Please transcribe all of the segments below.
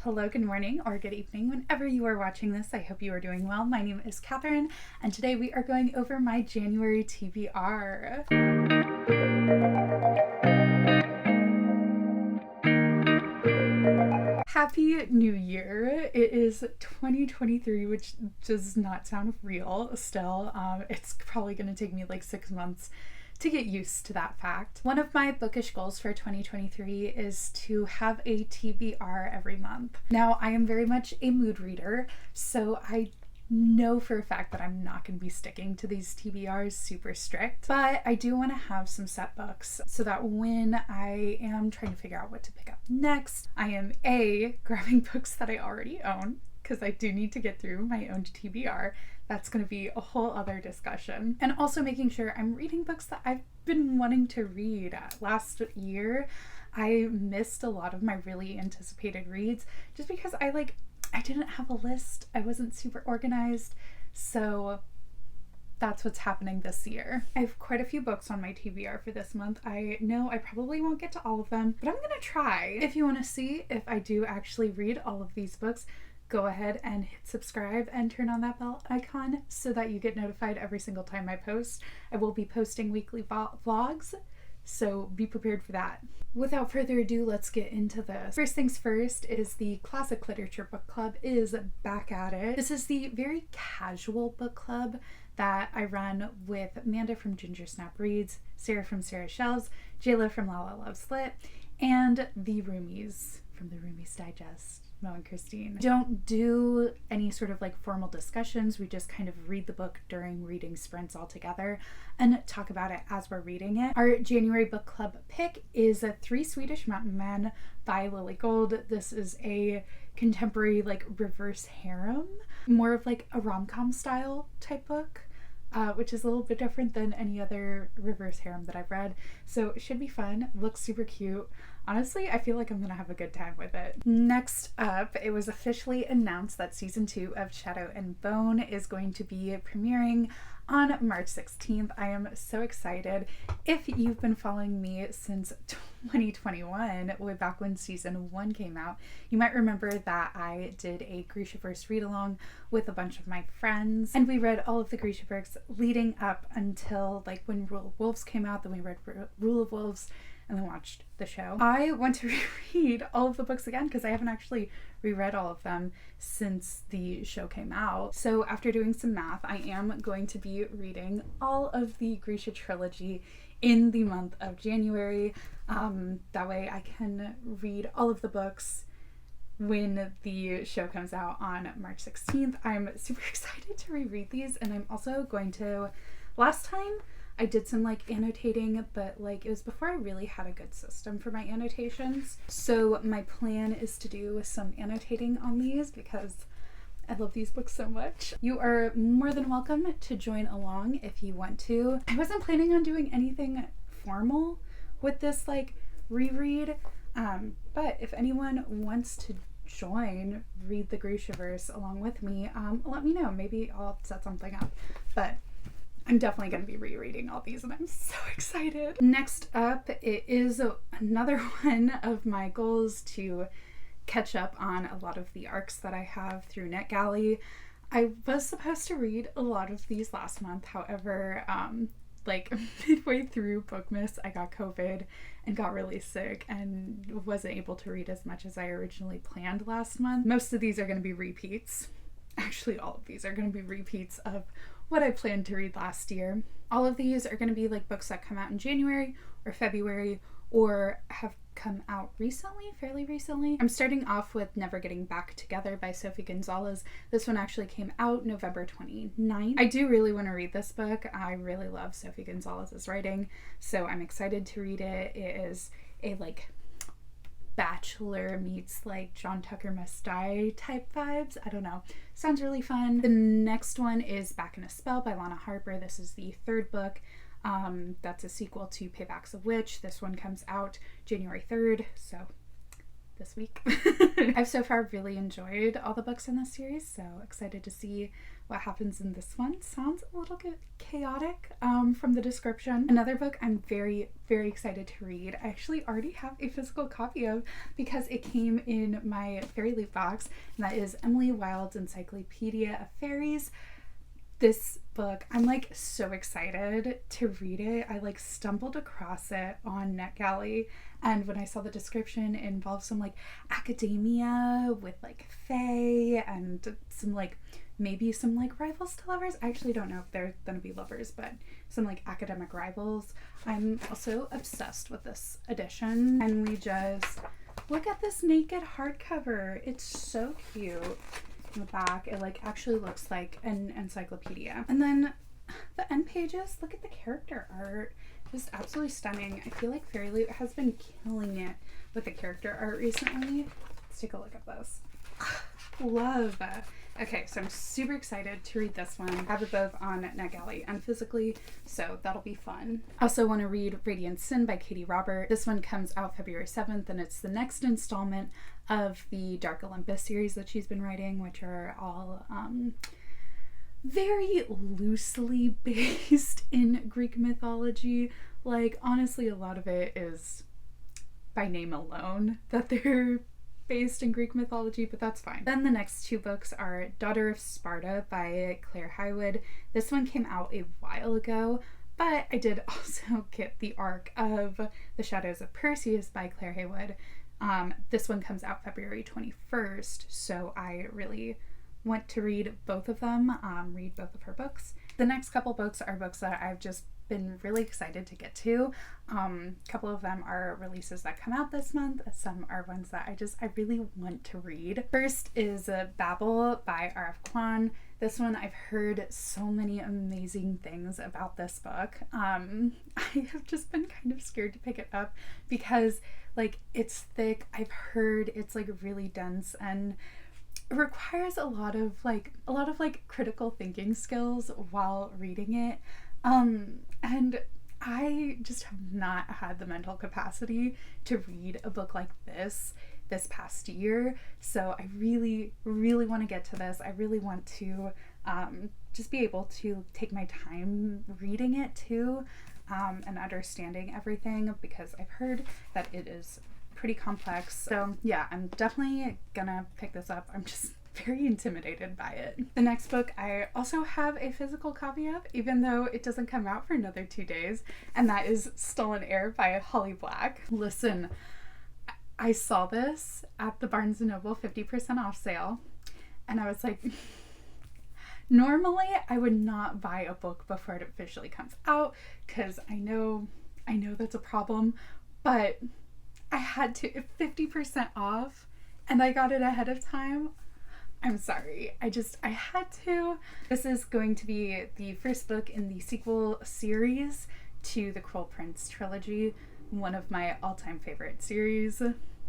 Hello, good morning, or good evening, whenever you are watching this. I hope you are doing well. My name is Catherine, and today we are going over my January TBR. Happy New Year! It is 2023, which does not sound real still. It's probably going to take me like 6 months to get used to that fact. One of my bookish goals for 2023 is to have a TBR every month. Now, I am very much a mood reader, so I know for a fact that I'm not going to be sticking to these TBRs super strict, but I do want to have some set books so that when I am trying to figure out what to pick up next, I am grabbing books that I already own, because I do need to get through my own TBR. That's going to be a whole other discussion. And also making sure I'm reading books that I've been wanting to read. Last year, I missed a lot of my really anticipated reads just because I didn't have a list. I wasn't super organized. So that's what's happening this year. I have quite a few books on my TBR for this month. I know I probably won't get to all of them, but I'm going to try. If you want to see if I do actually read all of these books, go ahead and hit subscribe and turn on that bell icon so that you get notified every single time I post. I will be posting weekly vlogs, so be prepared for that. Without further ado, let's get into this. First things first is the Classic Cliterature Book Club is back at it. This is the very casual book club that I run with Amanda from Ginger Snap Reads, Sarah from Sarah Shelves, Jayla from Lala Loves Lit, and the Roomies from the Roomies Digest, Mo and Christine. Don't do any sort of formal discussions. We just kind of read the book during reading sprints all together and talk about it as we're reading it. Our January book club pick is Three Swedish Mountain Men by Lily Gold. This is a contemporary reverse harem, more of a rom-com style type book. Which is a little bit different than any other reverse harem that I've read. So it should be fun. Looks super cute. Honestly, I feel like I'm gonna have a good time with it. Next up, it was officially announced that season 2 of Shadow and Bone is going to be premiering on March 16th. I am so excited. If you've been following me since 2021, way back when season 1 came out, you might remember that I did a Grishaverse read along with a bunch of my friends, and we read all of the Grishaverse leading up until when Rule of Wolves came out. Then we read Rule of Wolves and then watched the show. I want to reread all of the books again because I haven't actually reread all of them since the show came out. So after doing some math, I am going to be reading all of the Grisha trilogy in the month of January. That way I can read all of the books when the show comes out on March 16th. I'm super excited to reread these, and I'm also going to... Last time I did some annotating, but it was before I really had a good system for my annotations. So my plan is to do some annotating on these because I love these books so much. You are more than welcome to join along if you want to. I wasn't planning on doing anything formal with this reread, but if anyone wants to join Read the Grishaverse along with me, let me know. Maybe I'll set something up, but I'm definitely going to be rereading all these and I'm so excited. Next up, it is another one of my goals to catch up on a lot of the arcs that I have through NetGalley. I was supposed to read a lot of these last month, however, midway through Bookmas, I got COVID and got really sick and wasn't able to read as much as I originally planned last month. Most of these are going to be repeats. Actually, all of these are going to be repeats of what I planned to read last year. All of these are going to be books that come out in January or February or have come out fairly recently. I'm starting off with Never Getting Back Together by Sophie Gonzalez. This one actually came out November 29th. I do really want to read this book. I really love Sophie Gonzalez's writing, so I'm excited to read it. It is a Bachelor meets John Tucker Must Die type vibes. I don't know. Sounds really fun. The next one is Back in a Spell by Lana Harper. This is the third book. That's a sequel to Paybacks of Witch. This one comes out January 3rd, so this week. I've so far really enjoyed all the books in this series, so excited to see what happens in this one. Sounds a little bit chaotic from the description. Another book I'm very, very excited to read. I actually already have a physical copy of because it came in my Fairy Leaf box, and that is Emily Wilde's Encyclopedia of Fairies. This book, I'm like so excited to read it. I like stumbled across it on NetGalley, and when I saw the description, it involves some like academia with like fae and some like maybe some like rivals to lovers. I actually don't know if they're gonna be lovers, but some like academic rivals. I'm also obsessed with this edition, and we just look at this naked hardcover. It's so cute. In the back, it like actually looks like an encyclopedia. And then the end pages, look at the character art. Just absolutely stunning. I feel like Fairy Leaf has been killing it with the character art recently. Let's take a look at this. Love. Okay, so I'm super excited to read this one. I have it both on NetGalley and physically, so that'll be fun. I also want to read Radiant Sin by Katie Robert. This one comes out February 7th, and it's the next installment of the Dark Olympus series that she's been writing, which are all very loosely based in Greek mythology. Like, honestly, a lot of it is by name alone that they're based in Greek mythology, but that's fine. Then the next two books are Daughter of Sparta by Claire Highwood. This one came out a while ago, but I did also get the arc of The Shadows of Perseus by Claire Highwood. This one comes out February 21st, so I really want to read both of them, read both of her books. The next couple books are books that I've just been really excited to get to. A couple of them are releases that come out this month. Some are ones that I really want to read. First is Babel by R.F. Kuang. This one, I've heard so many amazing things about this book. I have just been kind of scared to pick it up because like it's thick. I've heard it's like really dense and it requires a lot of critical thinking skills while reading it. And I just have not had the mental capacity to read a book like this past year. So I really, really want to get to this. I really want to just be able to take my time reading it too, and understanding everything, because I've heard that it is pretty complex. So yeah, I'm definitely gonna pick this up. I'm just very intimidated by it. The next book I also have a physical copy of, even though it doesn't come out for another 2 days, and that is Stolen Air by Holly Black. Listen, I saw this at the Barnes & Noble 50% off sale, and I was like, normally I would not buy a book before it officially comes out, because I know that's a problem, but I had to, 50% off, and I got it ahead of time. I'm sorry, I had to. This is going to be the first book in the sequel series to the Cruel Prince trilogy, one of my all-time favorite series.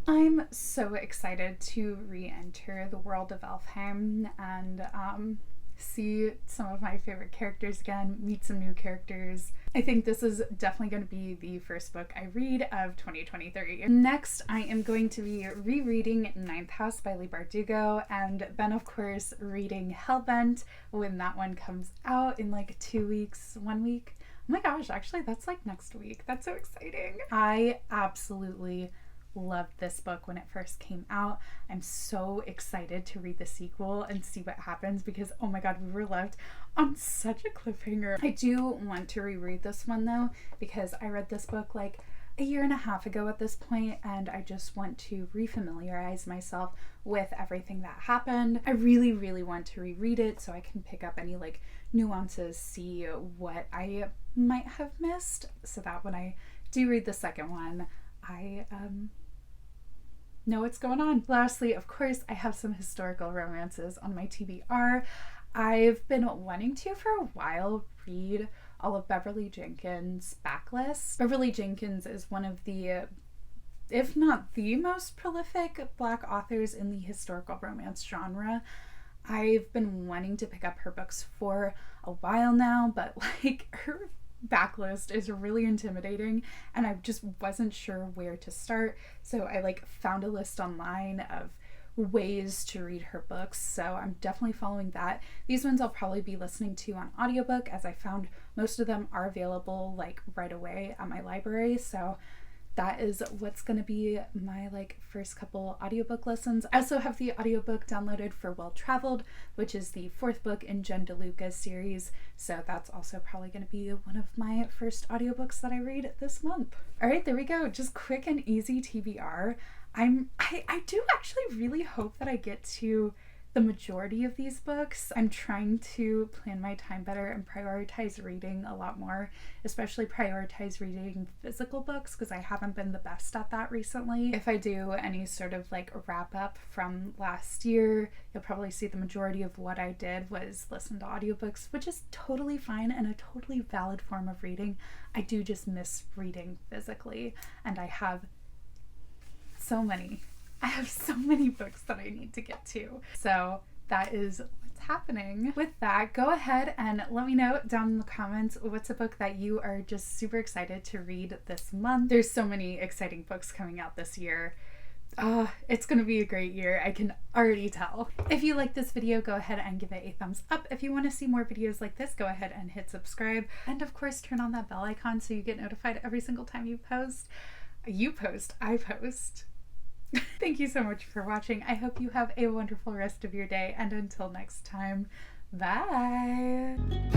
I'm so excited to re-enter the world of Elfheim and see some of my favorite characters again, meet some new characters. I think this is definitely going to be the first book I read of 2023. Next, I am going to be rereading Ninth House by Leigh Bardugo, and then of course reading Hellbent when that one comes out in like 2 weeks, 1 week. Oh my gosh, actually that's like next week. That's so exciting. I absolutely loved this book when it first came out. I'm so excited to read the sequel and see what happens, because oh my god, we were left on such a cliffhanger. I do want to reread this one though, because I read this book like a year and a half ago at this point, and I just want to refamiliarize myself with everything that happened. I really, really want to reread it so I can pick up any like nuances, see what I might have missed, so that when I do read the second one, I know what's going on. Lastly, of course, I have some historical romances on my TBR. I've been wanting to for a while read all of Beverly Jenkins' backlist. Beverly Jenkins is one of the, if not the most prolific Black authors in the historical romance genre. I've been wanting to pick up her books for a while now, but like her backlist is really intimidating, and I just wasn't sure where to start. So I like found a list online of ways to read her books, so I'm definitely following that. These ones I'll probably be listening to on audiobook, as I found most of them are available like right away at my library. So that is what's going to be my like first couple audiobook lessons. I also have the audiobook downloaded for Well Traveled, which is the 4th book in Jen DeLuca's series, so that's also probably going to be one of my first audiobooks that I read this month. All right, there we go. Just quick and easy TBR. I do actually really hope that I get to the majority of these books. I'm trying to plan my time better and prioritize reading a lot more, especially prioritize reading physical books, because I haven't been the best at that recently. If I do any sort of like wrap up from last year, you'll probably see the majority of what I did was listen to audiobooks, which is totally fine and a totally valid form of reading. I do just miss reading physically, and I have so many books that I need to get to. So that is what's happening. With that, go ahead and let me know down in the comments what's a book that you are just super excited to read this month. There's so many exciting books coming out this year. It's gonna be a great year. I can already tell. If you like this video, go ahead and give it a thumbs up. If you want to see more videos like this, go ahead and hit subscribe. And of course, turn on that bell icon so you get notified every single time I post. Thank you so much for watching. I hope you have a wonderful rest of your day, and until next time, bye!